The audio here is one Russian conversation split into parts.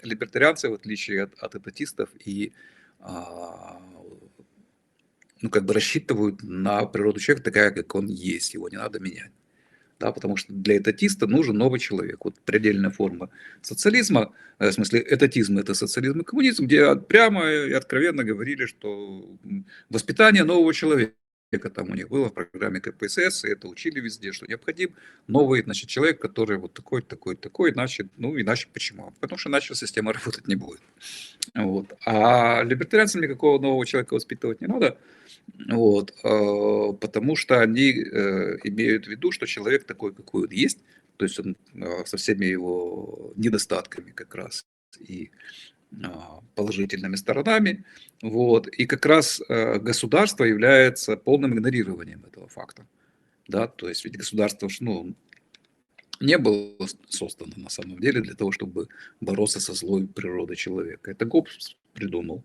либертарианцы, в отличие от этатистов, и а, ну, как бы рассчитывают на природу человека такая, как он есть, его не надо менять. Да, потому что для этатиста нужен новый человек. Вот предельная форма социализма, в смысле этатизм – это социализм и коммунизм, где прямо и откровенно говорили, что воспитание нового человека там у них было в программе КПСС, и это учили везде, что необходим новый, значит, человек, который вот такой, такой, такой, иначе, ну, иначе почему? Потому что иначе система работать не будет. Вот. А либертарианцам никакого нового человека воспитывать не надо, вот, потому что они имеют в виду, что человек такой, какой он есть, то есть он со всеми его недостатками как раз и положительными сторонами, вот, и как раз государство является полным игнорированием этого факта, да, то есть ведь государство, ну, не было создано на самом деле для того, чтобы бороться со злой природой человека. Это Гоббс придумал.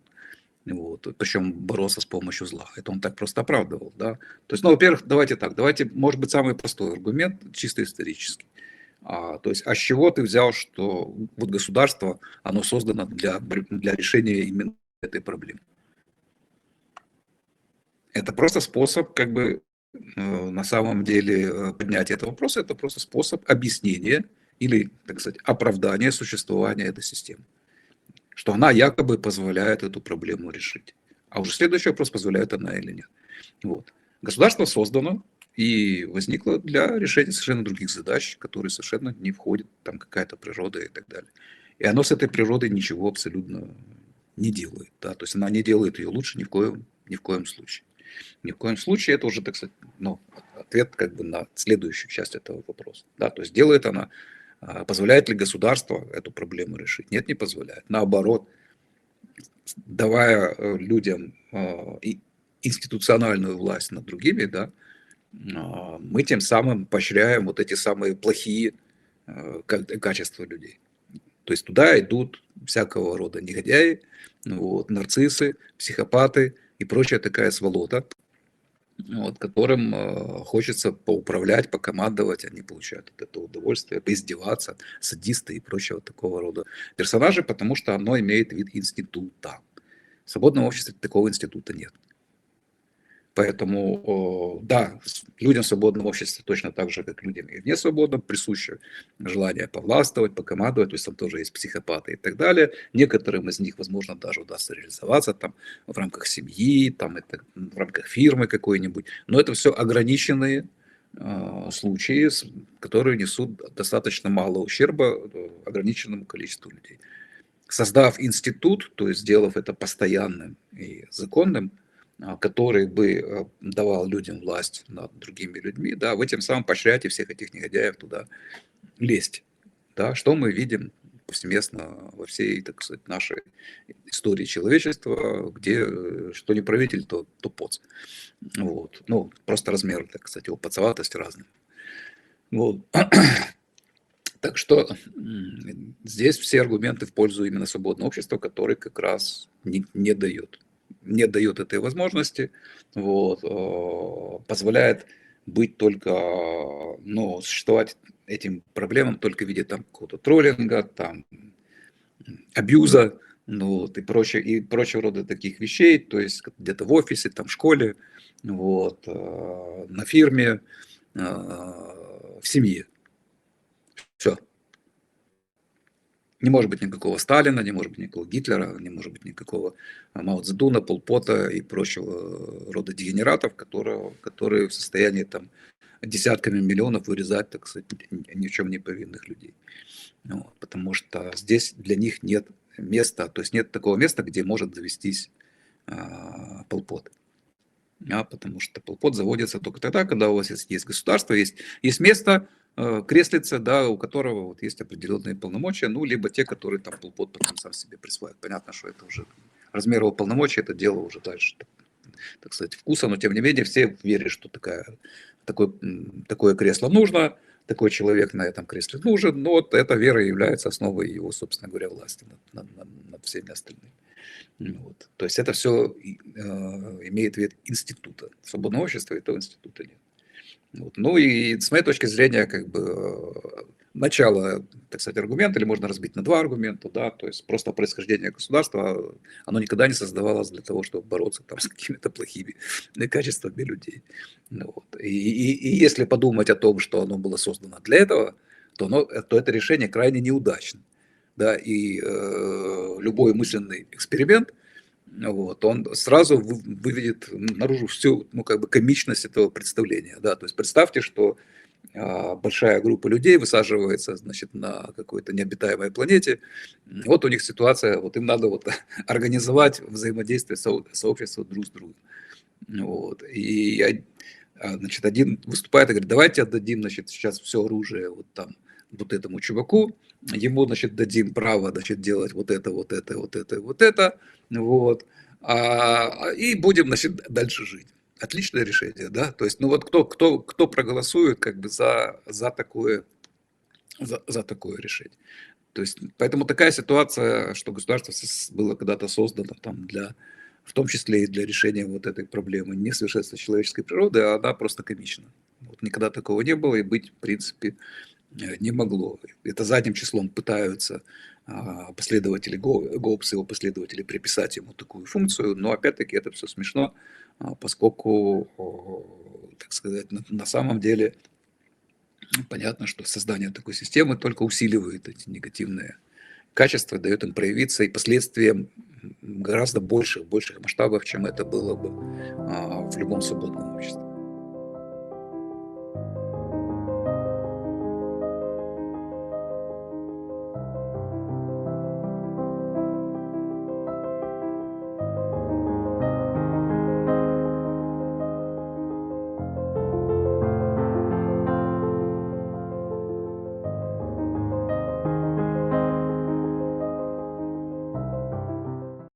Вот. Причем бороться с помощью зла. Это он так просто оправдывал. Да? То есть, ну, во-первых, давайте так. Давайте, может быть, самый простой аргумент, чисто исторический. То есть, а с чего ты взял, что вот государство, оно создано для решения именно этой проблемы? Это просто способ, как бы, на самом деле, поднятия этого вопроса, это просто способ объяснения или, так сказать, оправдания существования этой системы. Что она якобы позволяет эту проблему решить. А уже следующий вопрос, позволяет она или нет. Вот. Государство создано и возникло для решения совершенно других задач, которые совершенно не входят, там какая-то природа и так далее. И оно с этой природой ничего абсолютно не делает. Да? То есть она не делает ее лучше ни в коем случае. Ни в коем случае это уже, так сказать, ну, ответ как бы на следующую часть этого вопроса. Да? То есть делает она, позволяет ли государство эту проблему решить? Нет, не позволяет. Наоборот, давая людям институциональную власть над другими, да, мы тем самым поощряем вот эти самые плохие качества людей. То есть туда идут всякого рода негодяи, вот, нарциссы, психопаты и прочая такая сволота, вот, которым хочется поуправлять, покомандовать, они получают от этого удовольствие, поиздеваться, садисты и прочего такого рода персонажи, потому что оно имеет вид института. В свободном обществе такого института нет. Поэтому, да, людям в свободном обществе точно так же, как людям и в несвободном, присуще желание повластвовать, покомандовать, то есть там тоже есть психопаты и так далее. Некоторым из них, возможно, даже удастся реализоваться там в рамках семьи, там, это, в рамках фирмы какой-нибудь. Но это все ограниченные случаи, которые несут достаточно мало ущерба ограниченному количеству людей. Создав институт, то есть сделав это постоянным и законным, который бы давал людям власть над другими людьми, да, вы тем самым поощряете всех этих негодяев туда лезть. Да, что мы видим повсеместно во всей, так сказать, нашей истории человечества, где что не правитель, то поц. Вот. Ну, просто размер, так сказать, его поцоватость разный. Вот. Так что здесь все аргументы в пользу именно свободного общества, который как раз не дает этой возможности, вот, позволяет быть только, ну, существовать этим проблемам только в виде там какого-то троллинга, там, абьюза, ну, вот, и прочего рода таких вещей, то есть где-то в офисе, там, в школе, вот, на фирме, в семье. Все. Не может быть никакого Сталина, не может быть никакого Гитлера, не может быть никакого Мао Цзэдуна, Пол Пота и прочего рода дегенератов, которые в состоянии там десятками миллионов вырезать, так сказать, ни в чем не повинных людей. Вот, потому что здесь для них нет места, то есть нет такого места, где может завестись Пол Пот. Потому что Пол Пот заводится только тогда, когда у вас есть государство, есть место, креслица, да, у которого вот есть определенные полномочия, ну, либо те, которые там Пол Пот потом сам себе присваивает. Понятно, что это уже размер его полномочий, это дело уже дальше, так сказать, вкуса, но тем не менее все верят, что такое кресло нужно, такой человек на этом кресле нужен, но вот эта вера является основой его, собственно говоря, власти над всеми остальными. Вот. То есть это все имеет вид института. Свободного общества этого института нет. Вот. Ну и с моей точки зрения, как бы начало, так сказать, аргумента, или можно разбить на два аргумента, да, то есть просто происхождение государства, оно никогда не создавалось для того, чтобы бороться там с какими-то плохими качествами людей. Ну вот. И если подумать о том, что оно было создано для этого, то это решение крайне неудачно. Да, и любой мысленный эксперимент, вот, он сразу выведет наружу всю, ну, как бы комичность этого представления, да, то есть представьте, что большая группа людей высаживается, значит, на какой-то необитаемой планете. Вот у них ситуация, вот им надо вот организовать взаимодействие сообщества друг с другом. Вот. Значит, один выступает и говорит, давайте отдадим, значит, сейчас все оружие вот там вот этому чуваку, ему, значит, дадим право, значит, делать вот это, вот это, вот это, вот это, вот, и будем, значит, дальше жить. Отличное решение, да, то есть, ну вот кто проголосует как бы за такое решение. То есть, поэтому такая ситуация, что государство было когда-то создано там в том числе и для решения вот этой проблемы несовершенства человеческой природы, а она просто комична. Вот никогда такого не было и быть, в принципе, не могло. Это задним числом пытаются последователи Гоббса, его последователи приписать ему такую функцию, но опять-таки это все смешно, поскольку, так сказать, на самом деле понятно, что создание такой системы только усиливает эти негативные качества, дает им проявиться и последствиям гораздо больших масштабов, чем это было бы в любом свободном обществе.